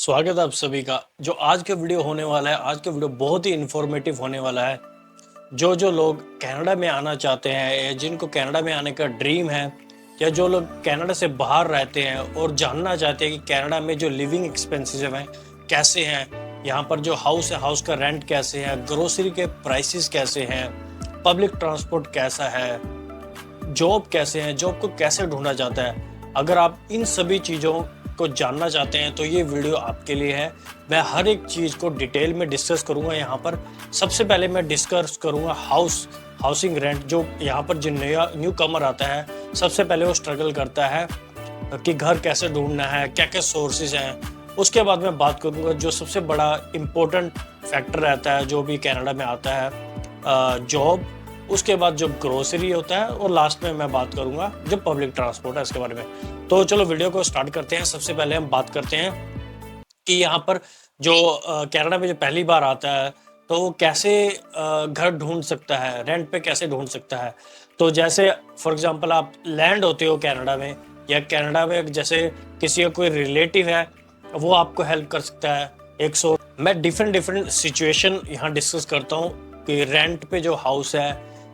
स्वागत है आप सभी का। जो आज का वीडियो होने वाला है, आज का वीडियो बहुत ही इन्फॉर्मेटिव होने वाला है। जो जो लोग कनाडा में आना चाहते हैं या जिनको कनाडा में आने का ड्रीम है, या जो लोग कनाडा से बाहर रहते हैं और जानना चाहते हैं कि कनाडा में जो लिविंग एक्सपेंसेस हैं कैसे हैं, यहाँ पर जो हाउस है हाउस का रेंट कैसे है, ग्रोसरी के प्राइसेस कैसे हैं, पब्लिक ट्रांसपोर्ट कैसा है, जॉब कैसे है, जॉब को कैसे ढूंढा जाता है। अगर आप इन सभी चीज़ों को जानना चाहते हैं तो ये वीडियो आपके लिए है। मैं हर एक चीज़ को डिटेल में डिस्कस करूंगा यहाँ पर। सबसे पहले मैं डिस्कस करूंगा हाउसिंग रेंट। जो यहाँ पर जो न्यू कमर आता है, सबसे पहले वो स्ट्रगल करता है कि घर कैसे ढूंढना है, क्या क्या सोर्सेज हैं। उसके बाद मैं बात करूंगा जो सबसे बड़ा इम्पोर्टेंट फैक्टर रहता है जो भी कनाडा में आता है, जॉब। उसके बाद जो ग्रोसरी होता है, और लास्ट में मैं बात करूंगा जो पब्लिक ट्रांसपोर्ट है इसके बारे में। तो चलो वीडियो को स्टार्ट करते हैं। सबसे पहले हम बात करते हैं कि यहाँ पर जो कनाडा में जो पहली बार आता है तो वो कैसे घर ढूंढ सकता है, रेंट पे कैसे ढूंढ सकता है। तो जैसे फॉर एग्जांपल आप लैंड होते हो कनाडा में, या कनाडा में जैसे किसी का कोई रिलेटिव है, वो आपको हेल्प कर सकता है। मैं डिफरेंट सिचुएशन यहाँ डिस्कस करता हूँ कि रेंट पे जो हाउस है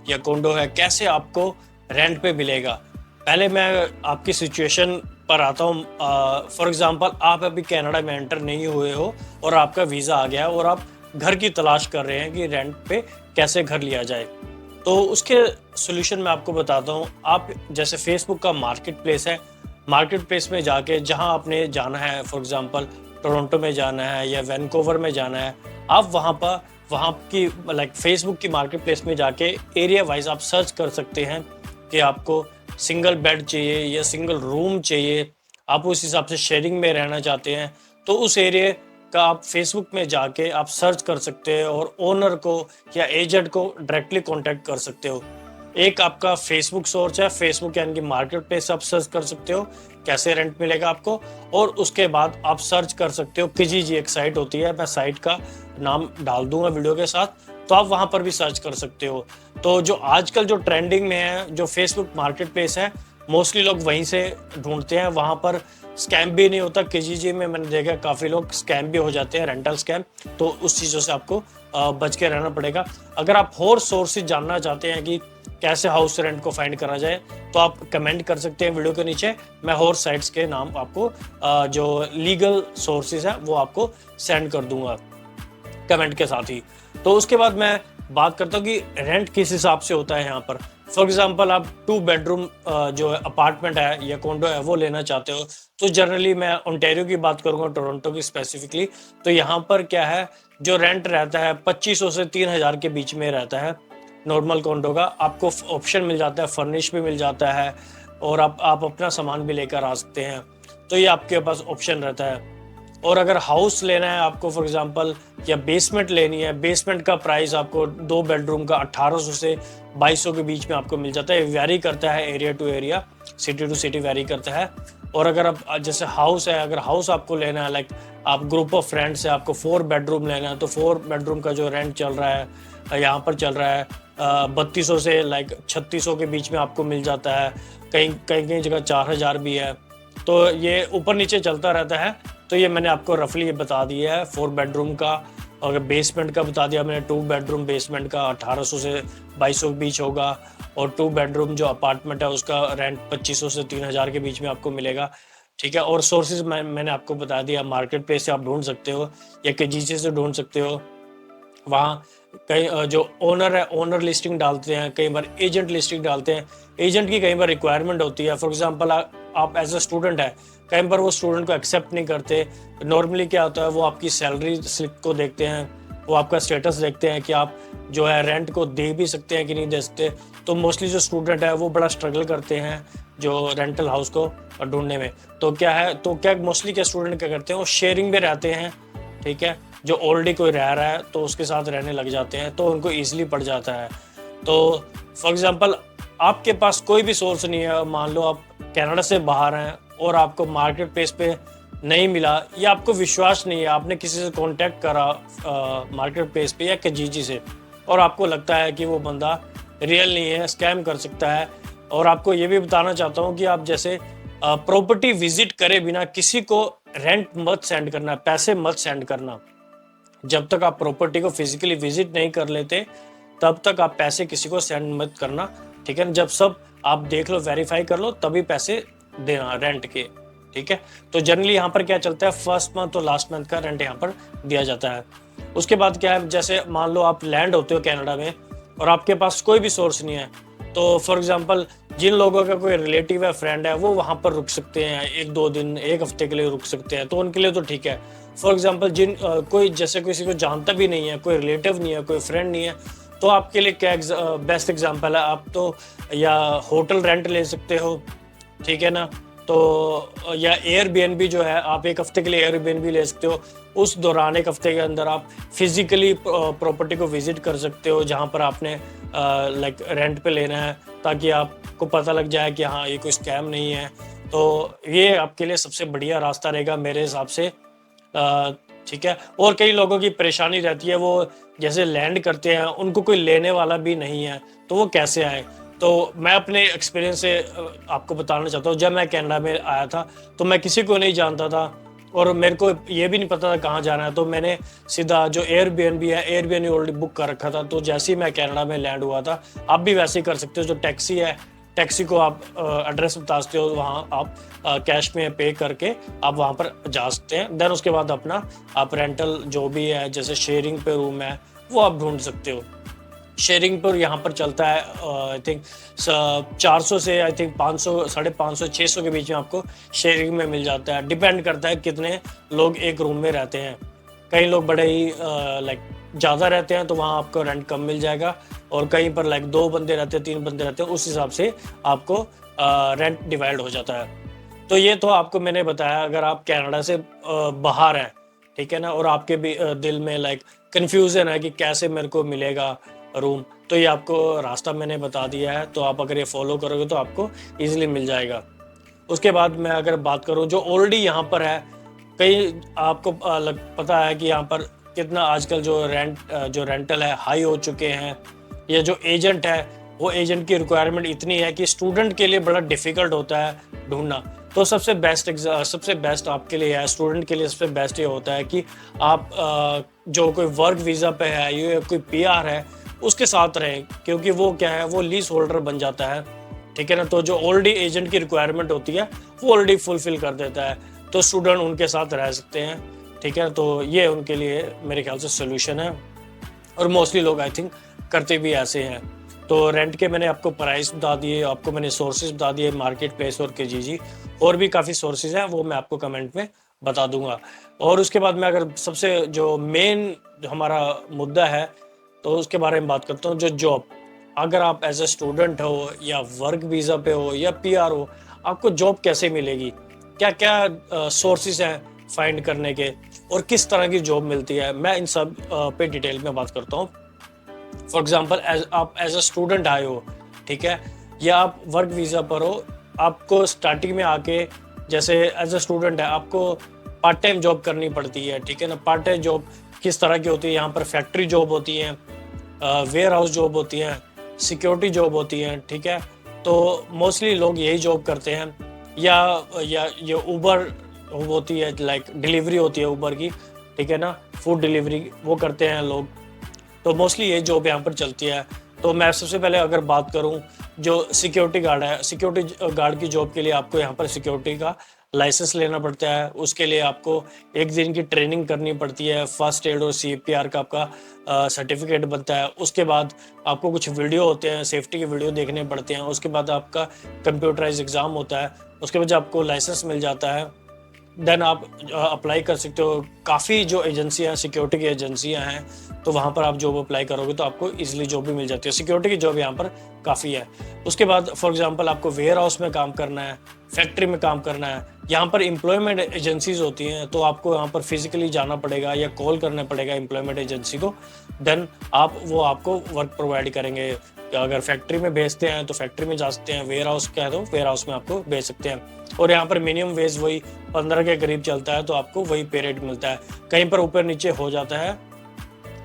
या कोंडो है कैसे आपको रेंट पे मिलेगा। पहले मैं आपकी सिचुएशन पर आता हूँ। फॉर एग्जांपल आप अभी कनाडा में एंटर नहीं हुए हो और आपका वीज़ा आ गया है और आप घर की तलाश कर रहे हैं कि रेंट पे कैसे घर लिया जाए। तो उसके सॉल्यूशन मैं आपको बताता हूँ। आप जैसे फेसबुक का मार्केट प्लेस है, मार्केट प्लेस में जाके जहाँ आपने जाना है, फॉर एग्जांपल टोरंटो में जाना है या वैनकूवर में जाना है, आप वहाँ की लाइक फेसबुक की मार्केट प्लेस में जाके एरिया वाइज आप सर्च कर सकते हैं कि आपको सिंगल बेड चाहिए या सिंगल रूम चाहिए, आप उस हिसाब से शेयरिंग में रहना चाहते हैं। तो उस एरिया का आप फेसबुक में जाके आप सर्च कर सकते हैं और ओनर को या एजेंट को डायरेक्टली कांटेक्ट कर सकते हो। एक आपका फेसबुक सोर्स है, फेसबुक यानी कि मार्केट प्लेस आप सर्च कर सकते हो कैसे रेंट मिलेगा आपको। और उसके बाद आप सर्च कर सकते हो किजीजी, एक साइट होती है, मैं साइट का नाम डाल दूंगा वीडियो के साथ, तो आप वहां पर भी सर्च कर सकते हो। तो जो आजकल जो ट्रेंडिंग में है जो फेसबुक मार्केट प्लेस है, मोस्टली लोग वहीं से ढूंढते हैं। वहां पर स्कैम भी नहीं होता। किजीजी में मैंने देखा काफ़ी लोग स्कैम भी हो जाते हैं, रेंटल स्कैम। तो उस चीज़ों से आपको बच के रहना पड़ेगा। अगर आप और सोर्सेज जानना चाहते हैं कि कैसे हाउस रेंट को फाइंड करा जाए, तो आप कमेंट कर सकते हैं वीडियो के नीचे। मैं और साइट्स के नाम आपको जो लीगल सोर्सेज है वो आपको सेंड कर दूंगा कमेंट के साथ ही। तो उसके बाद मैं बात करता हूँ कि रेंट किस हिसाब से होता है यहाँ पर। फॉर एग्जांपल आप 2 बेडरूम जो अपार्टमेंट है या कोंडो है वो लेना चाहते हो, तो जनरली मैं ओंटारियो की बात करूंगा, टोरंटो की स्पेसिफिकली। तो यहाँ पर क्या है, जो रेंट रहता है 2500 से 3000 के बीच में रहता है। नॉर्मल कोंडो का आपको ऑप्शन मिल जाता है, फर्निश भी मिल जाता है, और आप अपना सामान भी लेकर आ सकते हैं। तो ये आपके पास ऑप्शन रहता है। और अगर हाउस लेना है आपको, फॉर एग्जांपल, या बेसमेंट लेनी है, बेसमेंट का प्राइस आपको 2 बेडरूम का 1800 से 2200 के बीच में आपको मिल जाता है। वेरी करता है area to area, city to city vary करता है। और अगर आप जैसे हाउस है, अगर हाउस आपको लेना है, लाइक आप ग्रुप ऑफ फ्रेंड्स है, आपको 4 बेडरूम लेना है, तो 4 बेडरूम का जो रेंट चल रहा है यहाँ पर चल रहा है 3200 से लाइक 3600 के बीच में आपको मिल जाता है। कहीं कहीं कहीं जगह 4000 भी है। तो ये ऊपर नीचे चलता रहता है। तो ये मैंने आपको रफली ये बता दिया है 4 बेडरूम का। और बेसमेंट का बता दिया मैंने, 2 बेडरूम बेसमेंट का 1800 से 2200 के बीच होगा। और 2 बेडरूम जो अपार्टमेंट है उसका रेंट 2500 से 3000 के बीच में आपको मिलेगा। ठीक है। और सोर्सेज मैंने आपको बता दिया, मार्केट प्लेस से आप ढूंढ सकते हो या किजीसी से ढूंढ सकते हो। वहाँ कई जो ओनर है, ओनर लिस्टिंग डालते हैं, कई बार एजेंट लिस्टिंग डालते हैं। एजेंट की कई बार रिक्वायरमेंट होती है। फॉर एग्जांपल आप एज अ स्टूडेंट है, कई बार वो स्टूडेंट को एक्सेप्ट नहीं करते। नॉर्मली क्या होता है, वो आपकी सैलरी स्लिप को देखते हैं, वो आपका स्टेटस देखते हैं कि आप जो है रेंट को दे भी सकते हैं कि नहीं दे सकते। तो मोस्टली जो स्टूडेंट है वो बड़ा स्ट्रगल करते हैं जो रेंटल हाउस को ढूंढने में। तो क्या मोस्टली क्या स्टूडेंट क्या करते हैं, वो शेयरिंग में रहते हैं। ठीक है। जो ऑलरेडी कोई रह रहा है तो उसके साथ रहने लग जाते हैं, तो उनको ईजिली पड़ जाता है। तो फॉर एग्जांपल आपके पास कोई भी सोर्स नहीं है, मान लो आप कनाडा से बाहर हैं और आपको मार्केट प्लेस पे नहीं मिला, या आपको विश्वास नहीं है, आपने किसी से कांटेक्ट करा मार्केट प्लेस पे या किजीजी से, और आपको लगता है कि वो बंदा रियल नहीं है, स्कैम कर सकता है। और आपको ये भी बताना चाहता हूँ कि आप जैसे प्रॉपर्टी विजिट करे बिना किसी को रेंट मत सेंड करना, पैसे मत सेंड करना। जब तक आप प्रॉपर्टी को फिजिकली विजिट नहीं कर लेते तब तक आप पैसे किसी को सेंड मत करना, ठीक है ना। जब सब आप देख लो, वेरीफाई कर लो, तभी पैसे देना रेंट के, ठीक है। तो जनरली यहाँ पर क्या चलता है, फर्स्ट मंथ और लास्ट मंथ का रेंट यहाँ पर दिया जाता है। उसके बाद क्या है, जैसे मान लो आप लैंड होते हो कनाडा में और आपके पास कोई भी सोर्स नहीं है, तो फॉर एग्जांपल जिन लोगों का कोई रिलेटिव है, फ्रेंड है, वो वहाँ पर रुक सकते हैं, 1-2 दिन, 1 हफ्ते के लिए रुक सकते हैं, तो उनके लिए तो ठीक है। फॉर एग्जांपल जिन कोई जैसे किसी को जानता भी नहीं है, कोई रिलेटिव नहीं है, कोई फ्रेंड नहीं है, तो आपके लिए क्या बेस्ट एग्जांपल है, आप तो या होटल रेंट ले सकते हो, ठीक है ना। तो या एयरबीएनबी जो है, आप 1 हफ्ते के लिए एयरबीएनबी ले सकते हो। उस दौरान 1 हफ्ते के अंदर आप फिजिकली प्रॉपर्टी को विजिट कर सकते हो जहाँ पर आपने लाइक रेंट पे लेना है, ताकि आपको पता लग जाए कि हाँ ये कोई स्कैम नहीं है। तो ये आपके लिए सबसे बढ़िया रास्ता रहेगा मेरे हिसाब से, ठीक है। और कई लोगों की परेशानी रहती है, वो जैसे लैंड करते हैं उनको कोई लेने वाला भी नहीं है, तो वो कैसे आए। तो मैं अपने एक्सपीरियंस से आपको बताना चाहता हूँ, जब मैं कनाडा में आया था तो मैं किसी को नहीं जानता था और मेरे को ये भी नहीं पता था कहाँ जाना है, तो मैंने सीधा जो एयरबीएनबी है, एयरबीएनबी ऑलरेडी बुक कर रखा था। तो जैसे ही मैं कनाडा में लैंड हुआ था, आप भी वैसे ही कर सकते हो। जो टैक्सी है, टैक्सी को आप एड्रेस बता सकते हो, वहाँ आप कैश में पे करके आप वहाँ पर जा सकते हैं। देन उसके बाद अपना आप रेंटल जो भी है, जैसे शेयरिंग पे रूम है, वो आप ढूंढ सकते हो। शेयरिंग पर यहाँ पर चलता है आई थिंक 400 से आई थिंक 500, 550, 600 के बीच में आपको शेयरिंग में मिल जाता है। डिपेंड करता है कितने लोग एक रूम में रहते हैं। कई लोग बड़े ही लाइक ज़्यादा रहते हैं तो वहाँ आपको रेंट कम मिल जाएगा, और कहीं पर लाइक 2 बंदे रहते हैं, 3 बंदे रहते हैं, उस हिसाब से आपको रेंट डिवाइड हो जाता है। तो ये तो आपको मैंने बताया, अगर आप कनाडा से बाहर हैं, ठीक है ना, और आपके भी दिल में लाइक कन्फ्यूज़न है कि कैसे मेरे को मिलेगा रूम, तो ये आपको रास्ता मैंने बता दिया है। तो आप अगर ये फॉलो करोगे तो आपको ईजिली मिल जाएगा। उसके बाद मैं अगर बात करूँ जो ऑलरेडी यहाँ पर है, कई आपको पता है कि यहाँ पर कितना आजकल जो रेंटल है हाई हो चुके हैं। ये जो एजेंट है, वो एजेंट की रिक्वायरमेंट इतनी है कि स्टूडेंट के लिए बड़ा डिफ़िकल्ट होता है ढूंढना। तो सबसे बेस्ट आपके लिए है, स्टूडेंट के लिए सबसे बेस्ट ये होता है कि आप जो कोई वर्क वीज़ा पे है या कोई पीआर है, उसके साथ रहें, क्योंकि वो क्या है, वो लीज होल्डर बन जाता है, ठीक है ना। तो जो ऑलरेडी एजेंट की रिक्वायरमेंट होती है वो ऑलरेडी फुलफिल कर देता है, तो स्टूडेंट उनके साथ रह सकते हैं, ठीक है। तो ये उनके लिए मेरे ख्याल से सोल्यूशन है, और मोस्टली लोग आई थिंक करते भी ऐसे हैं। तो रेंट के मैंने आपको प्राइस बता दिए, आपको मैंने सोर्सेज बता दिए, मार्केट प्लेस और केजीजी, और भी काफ़ी सोर्सेज हैं, वो मैं आपको कमेंट में बता दूंगा। और उसके बाद मैं अगर सबसे जो मेन हमारा मुद्दा है तो उसके बारे में बात करता हूँ, जो जॉब। अगर आप एज ए स्टूडेंट हो या वर्क वीज़ा पे हो या पीआर हो, आपको जॉब कैसे मिलेगी, क्या क्या सोर्सेज हैं फाइंड करने के, और किस तरह की जॉब मिलती है, मैं इन सब पे डिटेल में बात करता हूँ। फॉर एग्जांपल आप एज अ स्टूडेंट आए हो, ठीक है, या आप वर्क वीज़ा पर हो, आपको स्टार्टिंग में आके जैसे एज अ स्टूडेंट है आपको पार्ट टाइम जॉब करनी पड़ती है, ठीक है ना। पार्ट टाइम जॉब किस तरह की होती है, यहाँ पर फैक्ट्री जॉब होती है, वेयर हाउस जॉब होती है, सिक्योरिटी जॉब होती है, ठीक है। तो मोस्टली लोग यही जॉब करते हैं, या ये ऊबर होती है, लाइक डिलीवरी होती है ऊबर की, ठीक है ना, फूड डिलीवरी वो करते हैं लोग। तो मोस्टली ये जॉब यहाँ पर चलती है। तो मैं सबसे पहले अगर बात करूँ, जो सिक्योरिटी गार्ड है, सिक्योरिटी गार्ड की जॉब के लिए आपको यहाँ पर सिक्योरिटी का लाइसेंस लेना पड़ता है। उसके लिए आपको 1 दिन की ट्रेनिंग करनी पड़ती है, फर्स्ट एड और सीपीआर का आपका सर्टिफिकेट बनता है। उसके बाद आपको कुछ वीडियो होते हैं, सेफ्टी के वीडियो देखने पड़ते हैं। उसके बाद आपका कंप्यूटराइज एग्ज़ाम होता है, उसके बाद आपको लाइसेंस मिल जाता है। देन आप अप्लाई कर सकते हो। काफ़ी जो एजेंसियाँ, सिक्योरिटी की एजेंसियाँ हैं, तो वहाँ पर आप जॉब अप्लाई करोगे तो आपको इजीली जॉब भी मिल जाती है। सिक्योरिटी की जॉब यहाँ पर काफ़ी है। उसके बाद फॉर एग्जांपल आपको वेयर हाउस में काम करना है, फैक्ट्री में काम करना है, यहाँ पर एम्प्लॉयमेंट एजेंसीज होती हैं, तो आपको यहाँ पर फिजिकली जाना पड़ेगा या कॉल करना पड़ेगा एम्प्लॉयमेंट एजेंसी को। देन वो आपको वर्क प्रोवाइड करेंगे। अगर फैक्ट्री में भेजते हैं तो फैक्ट्री में जा सकते हैं, वेयर हाउस का है तो वेयर हाउस में आपको भेज सकते हैं। और यहाँ पर मिनिमम वेज वही 15 के करीब चलता है, तो आपको वही पे रेट मिलता है। कहीं पर ऊपर नीचे हो जाता है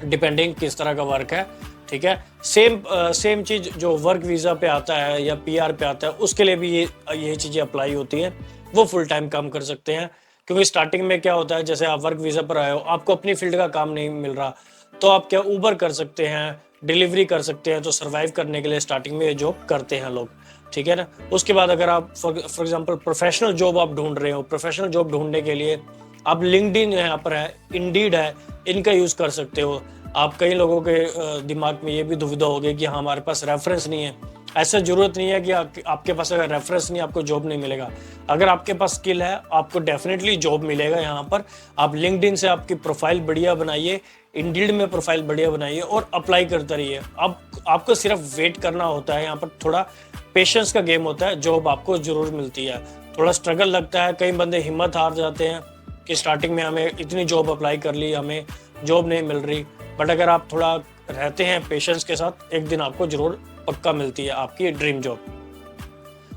डिपेंडिंग किस तरह का वर्क है, ठीक है। सेम चीज़ जो वर्क वीज़ा पे आता है या पीआर पे आता है, उसके लिए भी ये चीज़ें अप्लाई होती हैं। वो फुल टाइम काम कर सकते हैं, क्योंकि स्टार्टिंग में क्या होता है, जैसे आप वर्क वीज़ा पर आए हो, आपको अपनी फील्ड का काम नहीं मिल रहा, तो आप क्या ऊबर कर सकते हैं, डिलीवरी कर सकते हैं, तो सर्वाइव करने के लिए स्टार्टिंग में ये जॉब करते हैं लोग, ठीक है ना। उसके बाद अगर आप फॉर एग्जांपल प्रोफेशनल जॉब आप ढूंढ रहे हो, प्रोफेशनल जॉब ढूंढने के लिए आप लिंक्डइन यहाँ पर है, इंडीड है, इनका यूज़ कर सकते हो। आप कई लोगों के दिमाग में ये भी दुविधा होगी कि हाँ हमारे पास रेफरेंस नहीं है। ऐसा ज़रूरत नहीं है कि आपके पास अगर रेफरेंस नहीं, आपको जॉब नहीं मिलेगा। अगर आपके पास स्किल है, आपको डेफिनेटली जॉब मिलेगा यहाँ पर। आप लिंक्डइन से आपकी प्रोफाइल बढ़िया बनाइए, इंडीड में प्रोफाइल बढ़िया बनाइए और अप्लाई करते रहिए। अब आपको सिर्फ वेट करना होता है, यहाँ पर थोड़ा पेशेंस का गेम होता है, जॉब आपको ज़रूर मिलती है। थोड़ा स्ट्रगल लगता है, कई बंदे हिम्मत हार जाते हैं कि स्टार्टिंग में हमें इतनी जॉब अप्लाई कर ली, हमें जॉब नहीं मिल रही। बट अगर आप थोड़ा रहते हैं पेशेंस के साथ, एक दिन आपको ज़रूर पक्का मिलती है आपकी ड्रीम जॉब।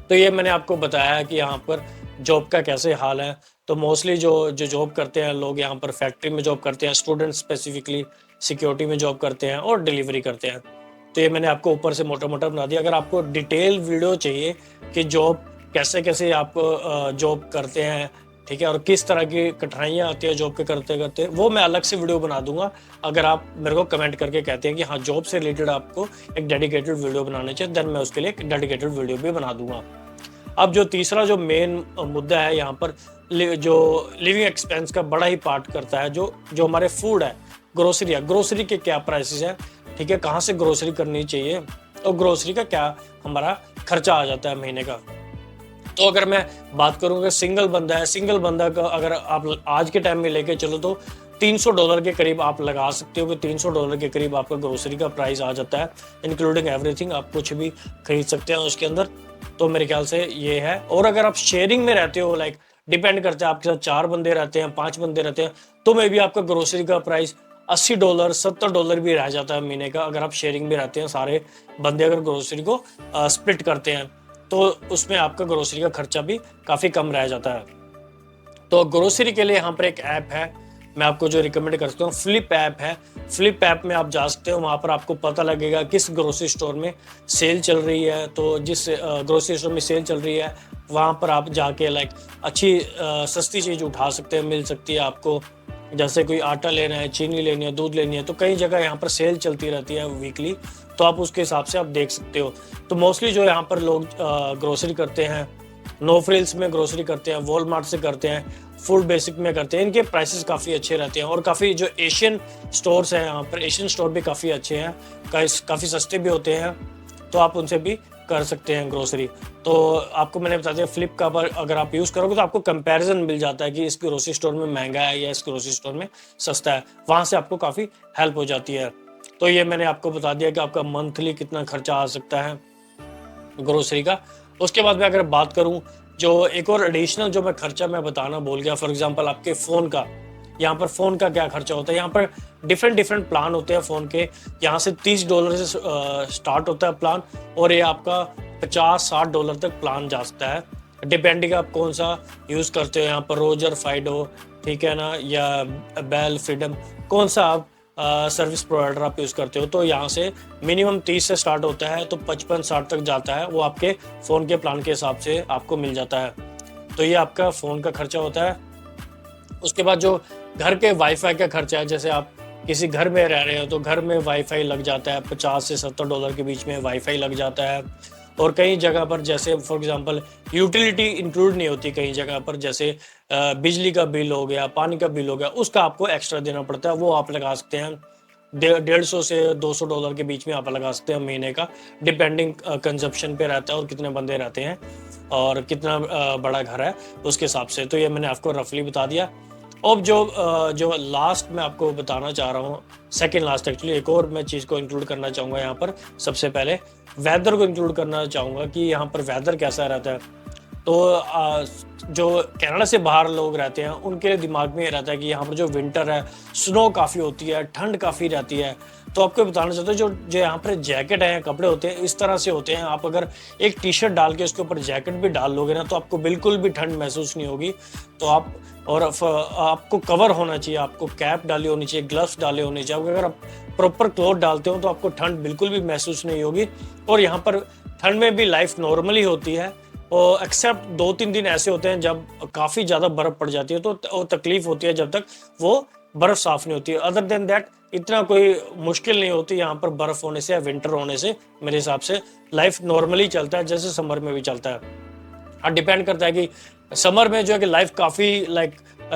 तो ये मैंने आपको बताया कि यहाँ पर जॉब का कैसे हाल है। तो मोस्टली जो जो जॉब करते हैं लोग, यहाँ पर फैक्ट्री में जॉब करते हैं, स्टूडेंट स्पेसिफिकली सिक्योरिटी में जॉब करते हैं और डिलीवरी करते हैं। तो ये मैंने आपको ऊपर से मोटा मोटा बना दिया। अगर आपको डिटेल वीडियो चाहिए कि जॉब कैसे कैसे आप जॉब करते हैं, ठीक है, और किस तरह की कठिनाइयाँ आती है जॉब के करते करते, वो मैं अलग से वीडियो बना दूंगा। अगर आप मेरे को कमेंट करके कहते हैं कि हाँ जॉब से रिलेटेड आपको एक डेडिकेटेड वीडियो बनानी चाहिए, देन मैं उसके लिए एक डेडिकेटेड वीडियो भी बना दूंगा। अब जो तीसरा जो मेन मुद्दा है यहाँ पर, जो लिविंग एक्सपेंस का बड़ा ही पार्ट करता है, जो हमारे फूड है, ग्रोसरी है, ग्रोसरी के क्या प्राइसेस है, ठीक है, कहाँ से ग्रोसरी करनी चाहिए और ग्रोसरी का क्या हमारा खर्चा आ जाता है महीने का। तो अगर मैं बात करूँगा सिंगल बंदा है, सिंगल बंदा का अगर आप आज के टाइम में लेके चलो तो $300 के करीब आप लगा सकते हो कि $300 के करीब आपका ग्रोसरी का प्राइस आ जाता है, इंक्लूडिंग एवरीथिंग। आप कुछ भी खरीद सकते हैं उसके अंदर। तो मेरे ख्याल से ये है। और अगर आप शेयरिंग में रहते हो, लाइक डिपेंड करता है, आपके साथ 4 बंदे रहते हैं, 5 बंदे रहते हैं, तो मे भी आपका ग्रोसरी का प्राइस $80 $70 भी रह जाता है महीने का। अगर आप शेयरिंग में रहते हैं, सारे बंदे अगर ग्रोसरी को स्प्लिट करते हैं, तो उसमें आपका ग्रोसरी का खर्चा भी काफ़ी कम रह जाता है। तो ग्रोसरी के लिए यहाँ पर एक ऐप है, मैं आपको जो रिकमेंड कर सकता हूँ, फ्लिप ऐप है। फ्लिप ऐप में आप जा सकते हो, वहाँ पर आपको पता लगेगा किस ग्रोसरी स्टोर में सेल चल रही है। तो जिस ग्रोसरी स्टोर में सेल चल रही है, वहाँ पर आप जाके लाइक अच्छी सस्ती चीज़ उठा सकते हैं, मिल सकती है आपको। जैसे कोई आटा लेना है, चीनी लेनी है, दूध लेनी है, तो कई जगह यहाँ पर सेल चलती रहती है वीकली, तो आप उसके हिसाब से आप देख सकते हो। तो मोस्टली जो यहाँ पर लोग ग्रोसरी करते हैं, नो फ्रिल्स में ग्रोसरी करते हैं, वॉलमार्ट से करते हैं, फूड बेसिक में करते हैं, इनके प्राइसेस काफ़ी अच्छे रहते हैं। और काफ़ी जो एशियन स्टोर्स हैं, यहाँ पर एशियन स्टोर भी काफ़ी अच्छे हैं, काफ़ी सस्ते भी होते हैं, तो आप उनसे भी कर सकते हैं ग्रोसरी। तो आपको मैंने बता दिया, फ्लिप का पर अगर आप यूज़ करोगे तो आपको कंपैरिजन मिल जाता है कि इस ग्रोसरी स्टोर में महंगा है या इस ग्रोसरी स्टोर में सस्ता है, वहाँ से आपको काफ़ी हेल्प हो जाती है। तो ये मैंने आपको बता दिया कि आपका मंथली कितना खर्चा आ सकता है ग्रोसरी का। उसके बाद मैं अगर बात करूं, जो एक और एडिशनल जो मैं खर्चा मैं बताना भूल गया, फॉर एग्जांपल आपके फ़ोन का, यहाँ पर फ़ोन का क्या खर्चा होता है। यहाँ पर डिफरेंट प्लान होते हैं फ़ोन के। यहाँ से $30 से स्टार्ट होता है प्लान, और ये आपका $50-60 तक प्लान जा सकता है, डिपेंडिंग आप कौन सा यूज़ करते हो। यहाँ पर रोजर, फाइडो, ठीक है ना, या बेल, फ्रीडम, कौन सा आप सर्विस प्रोवाइडर आप यूज़ करते हो। तो यहाँ से मिनिमम 30 से स्टार्ट होता है, तो 55-60 तक जाता है, वो आपके फ़ोन के प्लान के हिसाब से आपको मिल जाता है। तो ये आपका फ़ोन का खर्चा होता है। उसके बाद जो घर के वाईफाई का खर्चा है, जैसे आप किसी घर में रह रहे हो तो घर में वाईफाई लग जाता है, $50 से $70 के बीच में वाईफाई लग जाता है। और कई जगह पर जैसे फॉर एग्जांपल यूटिलिटी इंक्लूड नहीं होती कई जगह पर, जैसे बिजली का बिल हो गया, पानी का बिल हो गया, उसका आपको एक्स्ट्रा देना पड़ता है, वो आप लगा सकते हैं। 150 से $200 के बीच में आप लगा सकते हैं महीने का, डिपेंडिंग कंजप्शन पे रहता है और कितने बंदे रहते हैं और कितना बड़ा घर है उसके हिसाब से। तो ये मैंने आपको रफली बता दिया। अब जो लास्ट मैं आपको बताना चाह रहा हूँ, सेकंड लास्ट एक्चुअली, एक और मैं चीज़ को इंक्लूड करना चाहूँगा यहाँ पर। सबसे पहले वेदर को इंक्लूड करना चाहूँगा कि यहाँ पर वेदर कैसा रहता है। तो जो कनाडा से बाहर लोग रहते हैं उनके दिमाग में ये रहता है कि यहाँ पर जो विंटर है, स्नो काफ़ी होती है, ठंड काफ़ी रहती है। तो आपको बताना चाहता हूँ, जो यहाँ पर जैकेट हैं, कपड़े होते हैं, इस तरह से होते हैं। आप अगर एक टी शर्ट डाल के उसके ऊपर जैकेट भी डाल लोगे ना, तो आपको बिल्कुल भी ठंड महसूस नहीं होगी। तो आपको कवर होना चाहिए, आपको कैप डाली होनी चाहिए, ग्लव्स डाले होने चाहिए। अगर आप प्रॉपर क्लोथ डालते हो तो आपको ठंड बिल्कुल भी महसूस नहीं होगी। और यहाँ पर ठंड में भी लाइफ नॉर्मली होती है, और एक्सेप्ट 2-3 दिन ऐसे होते हैं जब काफ़ी ज़्यादा बर्फ़ पड़ जाती है, तो वो तकलीफ़ होती है जब तक वो बर्फ़ साफ़ नहीं होती है। अदर देन दैट इतना कोई मुश्किल नहीं होती यहाँ पर बर्फ़ होने से या विंटर होने से। मेरे हिसाब से लाइफ़ नॉर्मली चलता है जैसे समर में भी चलता है। हाँ, डिपेंड करता है कि समर में जो है कि लाइफ काफ़ी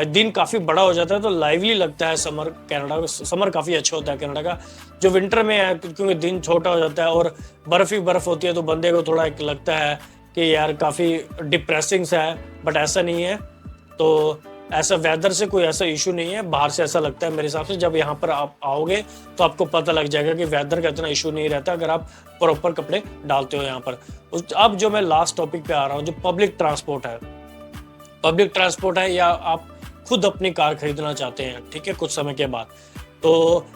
दिन काफ़ी बड़ा हो जाता है, तो लाइवली लगता है समर। कनाडा का समर काफ़ी अच्छा होता है कनाडा का। जो विंटर में है क्योंकि दिन छोटा हो जाता है और बर्फ़ ही बर्फ़ होती है, तो बंदे को थोड़ा एक लगता है कि यार काफ़ी डिप्रेसिंग सा है, बट ऐसा नहीं है। तो ऐसा वेदर से कोई ऐसा इशू नहीं है, बाहर से ऐसा लगता है मेरे हिसाब से। जब यहाँ पर आप आओगे तो आपको पता लग जाएगा कि वेदर का इतना इशू नहीं रहता अगर आप प्रॉपर कपड़े डालते हो यहाँ पर। अब जो मैं लास्ट टॉपिक पे आ रहा हूँ, जो पब्लिक ट्रांसपोर्ट है या आप खुद अपनी कार खरीदना चाहते हैं, ठीक है, कुछ समय के बाद, तो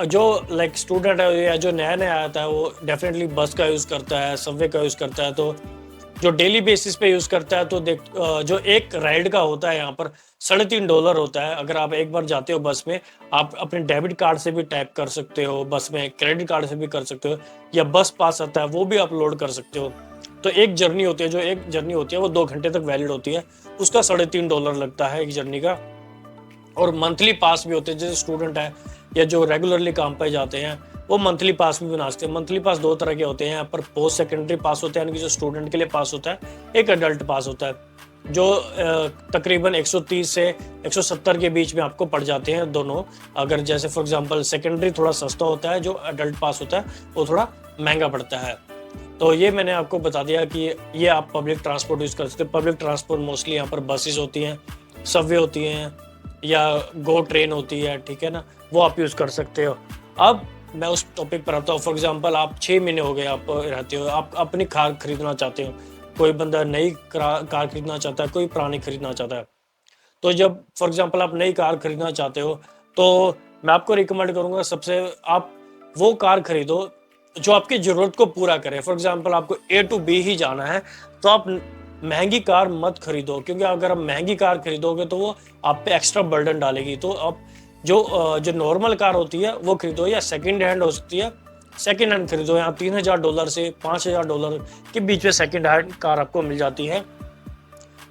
जो स्टूडेंट है या जो नया नया आता है वो डेफिनेटली बस का यूज़ करता है, सबवे का यूज़ करता है। तो जो डेली बेसिस पे यूज़ करता है, तो जो एक राइड का होता है यहाँ पर $3.5 होता है। अगर आप एक बार जाते हो बस में, आप अपने डेबिट कार्ड से भी टैप कर सकते हो, बस में क्रेडिट कार्ड से भी कर सकते हो, या बस पास आता है वो भी आप लोड कर सकते हो। तो एक जर्नी होती है वो 2 घंटे तक वैलिड होती है, उसका $3.5 लगता है एक जर्नी का। और मंथली पास भी होते हैं, जैसे स्टूडेंट है या जो रेगुलरली काम पे जाते हैं वो मंथली पास भी बना सकते हैं। मंथली पास 2 तरह के होते हैं यहाँ पर। पोस्ट सेकेंडरी पास होता है, यानी कि जो स्टूडेंट के लिए पास होता है, एक अडल्ट पास होता है, जो तकरीबन 130 से 170 के बीच में आपको पड़ जाते हैं दोनों। अगर जैसे फॉर एग्जांपल सेकेंडरी थोड़ा सस्ता होता है, जो अडल्ट पास होता है वो थोड़ा महंगा पड़ता है। तो ये मैंने आपको बता दिया कि ये आप पब्लिक ट्रांसपोर्ट यूज़ कर सकते हो। पब्लिक ट्रांसपोर्ट मोस्टली यहाँ पर बसेस होती हैं, सबवे होती हैं, या गो ट्रेन होती है, ठीक है ना, वो आप यूज़ कर सकते हो। अब मैं उस टॉपिक पर आता हूँ। फॉर एग्जांपल आप 6 महीने हो गए आप रहते हो, आप अपनी कार खरीदना चाहते हो। कोई बंदा नई कार खरीदना चाहता है, कोई पुरानी खरीदना चाहता है। तो जब फॉर एग्जांपल आप नई कार खरीदना चाहते हो, तो मैं आपको रिकमेंड करूँगा, सबसे आप वो कार खरीदो जो आपकी ज़रूरत को पूरा करे। फॉर एग्जांपल आपको ए टू बी ही जाना है, तो आप महंगी कार मत खरीदो, क्योंकि अगर आप महंगी कार खरीदोगे तो वो आप पे एक्स्ट्रा बर्डन डालेगी। तो आप जो नॉर्मल कार होती है वो खरीदो, या सेकंड हैंड हो सकती है, सेकंड हैंड खरीदो। यहाँ $3000 से $5000 के बीच में सेकंड हैंड कार आपको मिल जाती है।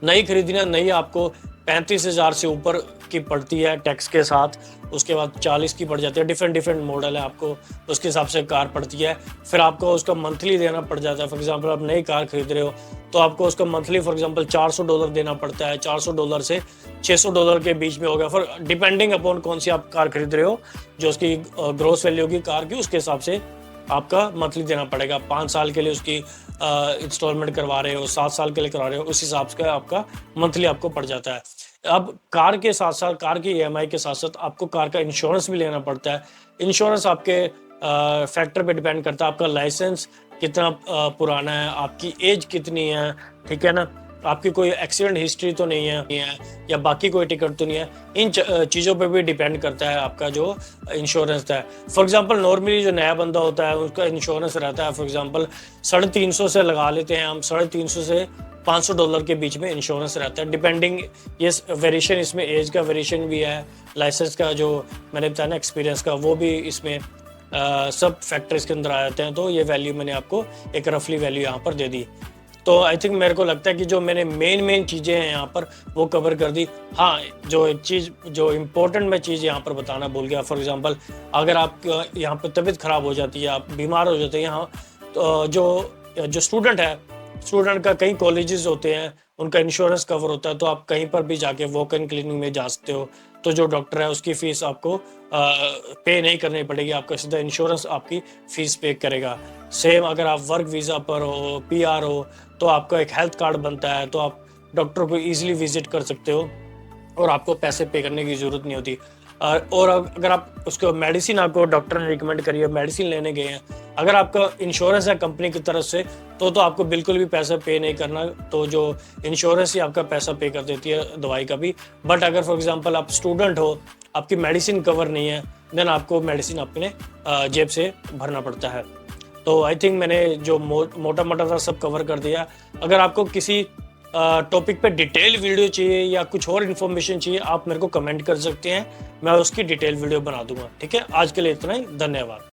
नई खरीदना, नई आपको 35,000 से ऊपर की पड़ती है टैक्स के साथ, उसके बाद 40 की पड़ जाती है। डिफरेंट मॉडल है, आपको उसके हिसाब से कार पड़ती है। फिर आपको उसका मंथली देना पड़ जाता है। फॉर एग्जांपल आप नई कार खरीद रहे हो तो आपको उसका मंथली फॉर एग्जांपल $400 देना पड़ता है। $400 से $600 के बीच में होगा, फॉर डिपेंडिंग अपॉन कौन सी आप कार खरीद रहे हो। जो उसकी ग्रॉस वैल्यू होगी कार की, उसके हिसाब से आपका मंथली देना पड़ेगा। 5 साल के लिए उसकी इंस्टॉलमेंट करवा रहे हो, 7 साल के लिए करवा रहे हो, उस हिसाब से आपका मंथली आपको पड़ जाता है। अब कार के साथ साथ, कार की ईएमआई के साथ साथ आपको कार का इंश्योरेंस भी लेना पड़ता है। इंश्योरेंस आपके फैक्टर पे डिपेंड करता है, आपका लाइसेंस कितना पुराना है, आपकी एज कितनी है, ठीक है ना, आपकी कोई एक्सीडेंट हिस्ट्री तो नहीं है, या बाकी कोई टिकट तो नहीं है। इन चीज़ों पे भी डिपेंड करता है आपका जो इंश्योरेंस है। फॉर एग्जांपल नॉर्मली जो नया बंदा होता है उसका इंश्योरेंस रहता है फॉर एग्जांपल 350 से लगा लेते हैं हम, $350 से $500 के बीच में इंश्योरेंस रहता है, डिपेंडिंग। ये वेरिएशन इसमें एज का वेरिएशन भी है, लाइसेंस का जो मैंने बताया ना, एक्सपीरियंस का, वो भी इसमें सब फैक्टर इसके अंदर आ जाते हैं। तो ये वैल्यू मैंने आपको एक रफली वैल्यू यहाँ पर दे दी। तो आई थिंक मेरे को लगता है कि जो मैंने मेन चीज़ें हैं यहाँ पर वो कवर कर दी। हाँ, जो एक चीज़ जो इम्पोर्टेंट मैं चीज़ यहाँ पर बताना भूल गया, फॉर एग्जांपल अगर आप यहाँ पर तबीयत ख़राब हो जाती है, आप बीमार हो जाते हैं यहाँ, तो जो स्टूडेंट है, स्टूडेंट का कई कॉलेजेस होते हैं, उनका इंश्योरेंस कवर होता है, तो आप कहीं पर भी जाके वॉक इन क्लिनिक में जा सकते हो। तो जो डॉक्टर है उसकी फ़ीस आपको पे नहीं करनी पड़ेगी, आपका सीधा इंश्योरेंस आपकी फ़ीस पे करेगा। सेम अगर आप वर्क वीज़ा पर हो, पीआर हो, तो आपका एक हेल्थ कार्ड बनता है, तो आप डॉक्टर को ईजिली विजिट कर सकते हो और आपको पैसे पे करने की ज़रूरत नहीं होती। और अगर आप उसको मेडिसिन, आपको डॉक्टर ने रिकमेंड करी है, मेडिसिन लेने गए हैं, अगर आपका इंश्योरेंस है कंपनी की तरफ से, तो आपको बिल्कुल भी पैसा पे नहीं करना। तो जो इंश्योरेंस ही आपका पैसा पे कर देती है दवाई का भी। बट अगर फॉर एग्जांपल आप स्टूडेंट हो, आपकी मेडिसिन कवर नहीं है, देन आपको मेडिसिन अपने जेब से भरना पड़ता है। तो आई थिंक मैंने जो मोटा मोटा था सब कवर कर दिया। अगर आपको किसी टॉपिक पे डिटेल वीडियो चाहिए या कुछ और इन्फॉर्मेशन चाहिए, आप मेरे को कमेंट कर सकते हैं, मैं उसकी डिटेल वीडियो बना दूंगा। ठीक है, आज के लिए इतना ही, धन्यवाद।